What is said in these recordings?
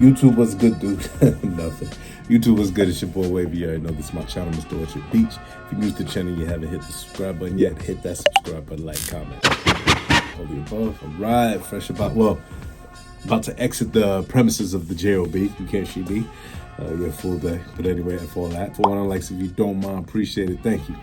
YouTube was good, dude. Nothing. YouTube was good. It's your boy Wavy. You already know this is my channel, Mr. Orchard Beach. If you're new to the channel, you haven't hit the subscribe button yet, hit that subscribe button, like, comment. All the above. All right, fresh about to exit the premises of the JOB. You can't see me. Yeah, full day. But anyway, for all that. For 100 likes, if you don't mind, appreciate it. Thank you.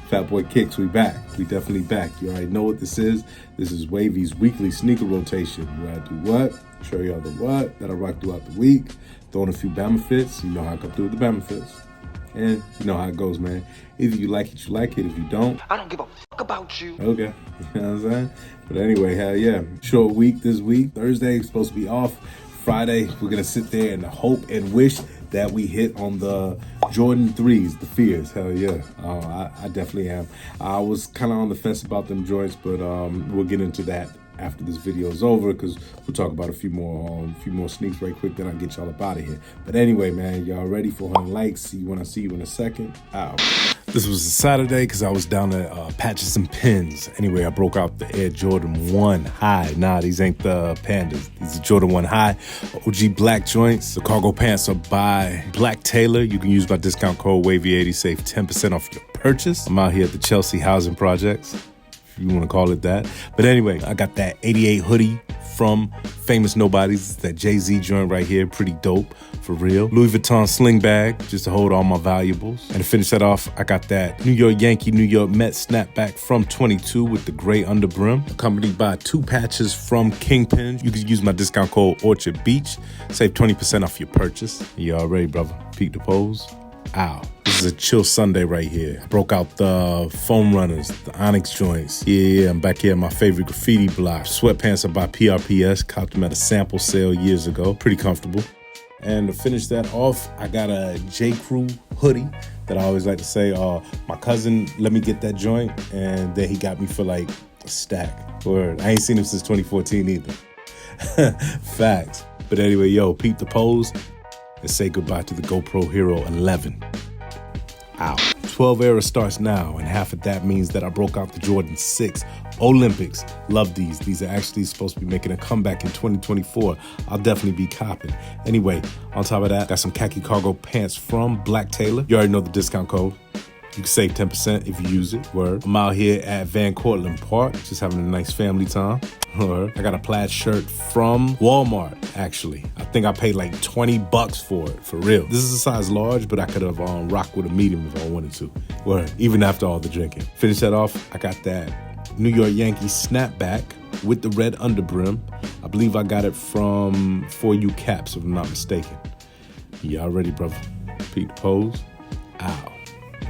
Fat Boy Kicks, we back. We definitely back. You already know what this is. This is Wavy's weekly sneaker rotation, where I do what? Show y'all the what that I rock throughout the week. Throwing a few Bama fits. You know how I come through with the Bama fits. And you know how it goes, man. Either you like it, you like it. If you don't, I don't give a fuck about you. Okay. You know what I'm saying? But anyway, hell yeah. Short week this week. Thursday is supposed to be off. Friday, we're going to sit there and hope and wish that we hit on the Jordan 3s, the Fears. Hell yeah. I definitely am. I was kind of on the fence about them joints, but we'll get into that after this video is over, because we'll talk about a few more sneaks right quick, then I'll get y'all up out of here. But anyway, man, y'all ready for 100 likes? See you when I see you in a second. Ow. This was a Saturday because I was down at Patches and Pins. Anyway, I broke out the Air Jordan 1 High. Nah, these ain't the Pandas. These are Jordan 1 High. OG black joints. The cargo pants are by Black Taylor. You can use my discount code WAVY80, save 10% off your purchase. I'm out here at the Chelsea Housing Projects, if you want to call it that. But anyway, I got that 88 hoodie from Famous Nobodies. That Jay-Z joint right here, pretty dope, for real. Louis Vuitton sling bag, just to hold all my valuables. And to finish that off, I got that New York Yankee, New York Mets snapback from 22 with the gray underbrim, accompanied by 2 patches from Kingpin. You can use my discount code Orchard Beach, save 20% off your purchase. You all ready, brother? Peek the pose. Ow. This is a chill Sunday right here. I broke out the foam runners, the Onyx joints. Yeah, I'm back here at my favorite graffiti block. Sweatpants are by PRPS. Caught them at a sample sale years ago. Pretty comfortable. And to finish that off, I got a J. Crew hoodie that I always like to say, my cousin let me get that joint, and then he got me for like a stack. Word. I ain't seen him since 2014 either. Facts. But anyway, yo, peep the pose and say goodbye to the GoPro Hero 11. Ow. 12 era starts now, and half of that means that I broke out the Jordan 6 Olympics. Love these. These are actually supposed to be making a comeback in 2024. I'll definitely be copping. Anyway, on top of that, got some khaki cargo pants from Black Taylor. You already know the discount code. You can save 10% if you use it. Word. I'm out here at Van Cortlandt Park, just having a nice family time. Word. I got a plaid shirt from Walmart, actually. I think I paid like 20 bucks for it, for real. This is a size large, but I could have rocked with a medium if I wanted to. Word. Even after all the drinking. Finish that off, I got that New York Yankees snapback with the red underbrim. I believe I got it from 4U Caps, if I'm not mistaken. Y'all ready, brother? Peep the pose. Ow.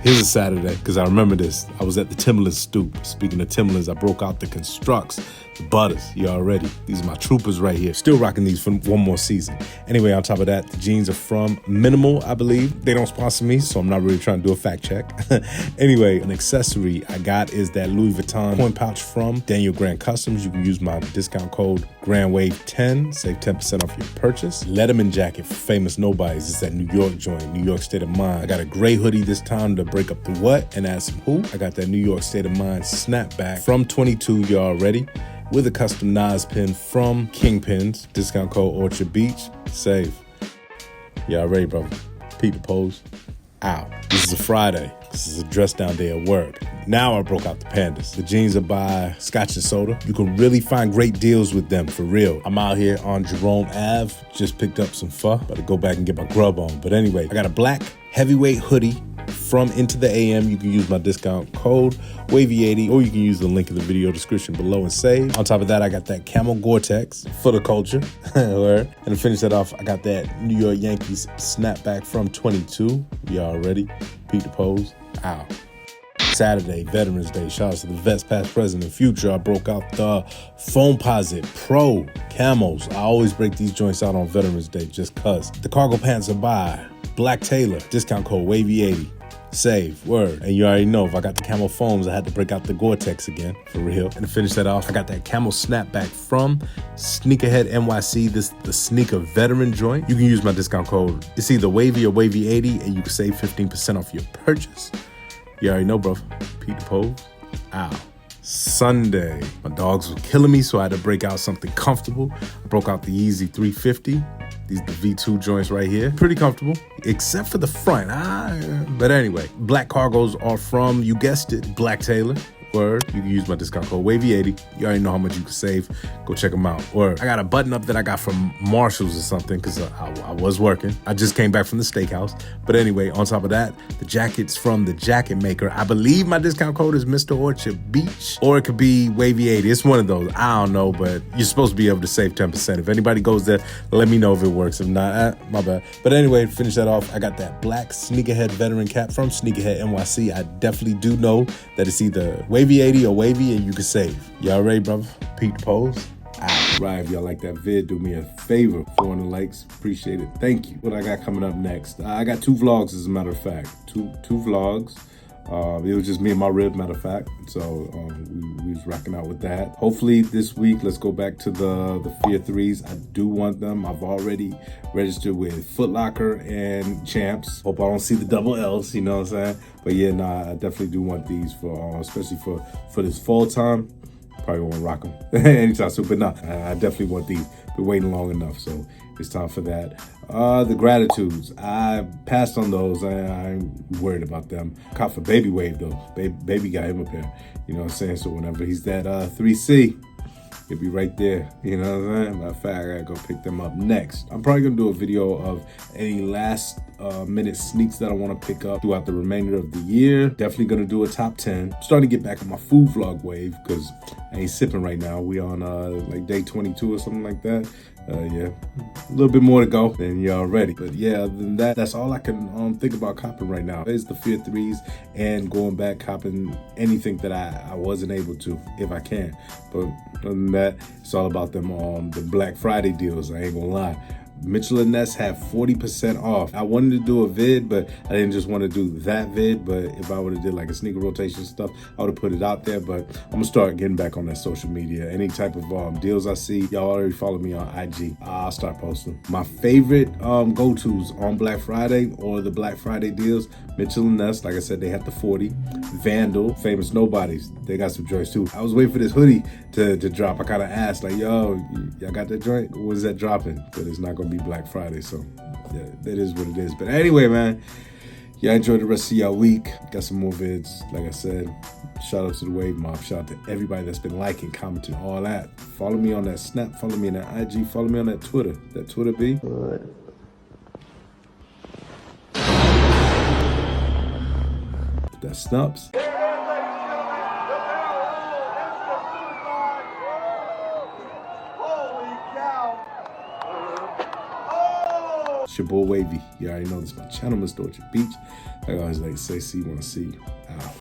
Here's a Saturday, because I remember this. I was at the Timberlands stoop. Speaking of Timberlands, I broke out the Constructs, the Butters. You already. These are my troopers right here. Still rocking these for one more season. Anyway, on top of that, the jeans are from Minimal, I believe. They don't sponsor me, so I'm not really trying to do a fact check. Anyway, an accessory I got is that Louis Vuitton coin pouch from Daniel Grant Customs. You can use my discount code GRANDWAVE10, save 10% off your purchase. Letterman jacket for Famous Nobodies. It's that New York joint, New York State of Mind. I got a gray hoodie this time to break up the what and add some who. I got that New York State of Mind snapback from 22, y'all ready? With a custom Nas pin from Kingpins. Discount code Orchard Beach. Save. Y'all ready, brother? Peep the pose. Ow. This is a Friday. This is a dress down day at work. Now I broke out the Pandas. The jeans are by Scotch and Soda. You can really find great deals with them, for real. I'm out here on Jerome Ave. Just picked up some pho. About to go back and get my grub on. But anyway, I got a black heavyweight hoodie from Into the AM. You can use my discount code WAVY80, or you can use the link in the video description below and save. On top of that, I got that camel Gore-Tex for the culture. And to finish that off, I got that New York Yankees snapback from 22. Y'all ready? Peep the pose. Ow. Saturday, Veterans Day. Shout out to the vets, past, present, and future. I broke out the Foamposite Pro camos. I always break these joints out on Veterans Day just cuz. The cargo pants are by Black Taylor. Discount code WAVY80. Save. Word. And you already know, if I got the camo foams, I had to break out the Gore-Tex again, for real. And to finish that off, I got that camo snapback from Sneakerhead NYC. This is the sneaker veteran joint. You can use my discount code. It's either Wavy or Wavy80, and you can save 15% off your purchase. You already know, bro. Peep the pose. Ow. Sunday. My dogs were killing me, so I had to break out something comfortable. I broke out the Yeezy 350. These the V2 joints right here. Pretty comfortable, except for the front. But anyway, black cargos are from, you guessed it, Black Taylor. Word, you can use my discount code WAVY80. You already know how much you can save. Go check them out. Word, I got a button up that I got from Marshalls or something because I was working. I just came back from the steakhouse. But anyway, on top of that, the jacket's from the jacket maker. I believe my discount code is Mr. Orchard Beach, or it could be WAVY80. It's one of those. I don't know, but you're supposed to be able to save 10%. If anybody goes there, let me know if it works. If not, my bad. But anyway, to finish that off, I got that black Sneakerhead veteran cap from Sneakerhead NYC. I definitely do know that it's either WAVY80 or wavy, and you can save. Y'all ready, brother? Peak the pose. Right, if y'all like that vid, do me a favor. 400 likes, appreciate it. Thank you. What I got coming up next? I got 2 vlogs, as a matter of fact. Two vlogs. It was just me and my rib, matter of fact. So we was rocking out with that. Hopefully this week, let's go back to the Fear 3s. I do want them. I've already registered with Foot Locker and Champs. Hope I don't see the double L's, you know what I'm saying? But yeah, nah, I definitely do want these for, especially for this fall time. Probably won't rock them anytime soon, but nah, I definitely want these. Been waiting long enough, so it's time for that. The gratitudes, I passed on those. I ain't worried about them. Caught for Baby Wave though. Baby got him a pair. You know what I'm saying? So whenever he's that 3C, he'll be right there. You know what I'm saying? Matter of fact, I gotta go pick them up next. I'm probably gonna do a video of any last minute sneaks that I want to pick up throughout the remainder of the year. Definitely gonna do a top 10. I'm starting to get back on my food vlog wave because I ain't sipping right now. We on like day 22 or something like that. Yeah, a little bit more to go than y'all ready. But yeah, other than that, that's all I can think about copping right now. Is the Fear 3s and going back copping anything that I wasn't able to, if I can. But other than that, it's all about them the Black Friday deals. I ain't gonna lie. Mitchell & Ness have 40% off. I wanted to do a vid, but I didn't just want to do that vid. But if I would have did like a sneaker rotation stuff, I would have put it out there. But I'm gonna start getting back on that social media. Any type of deals I see, y'all already follow me on IG. I'll start posting. My favorite go-tos on Black Friday or the Black Friday deals, Mitchell & Ness, like I said, they had the 40. Vandal, Famous Nobodies, they got some joints too. I was waiting for this hoodie to drop. I kind of asked like, yo, y'all got that joint? When is that dropping? But it's not gonna be Black Friday, so yeah, that is what it is. But anyway, man, y'all enjoy the rest of y'all week. Got some more vids, like I said. Shout out to the Wave Mob. Shout out to everybody that's been liking, commenting, all that. Follow me on that Snap, follow me on that IG, follow me on that Twitter. That Twitter be that Snaps. It's your boy Wavy. You already know this is my channel, Mr. Orchard Beach. I always like to say, see you when I see you.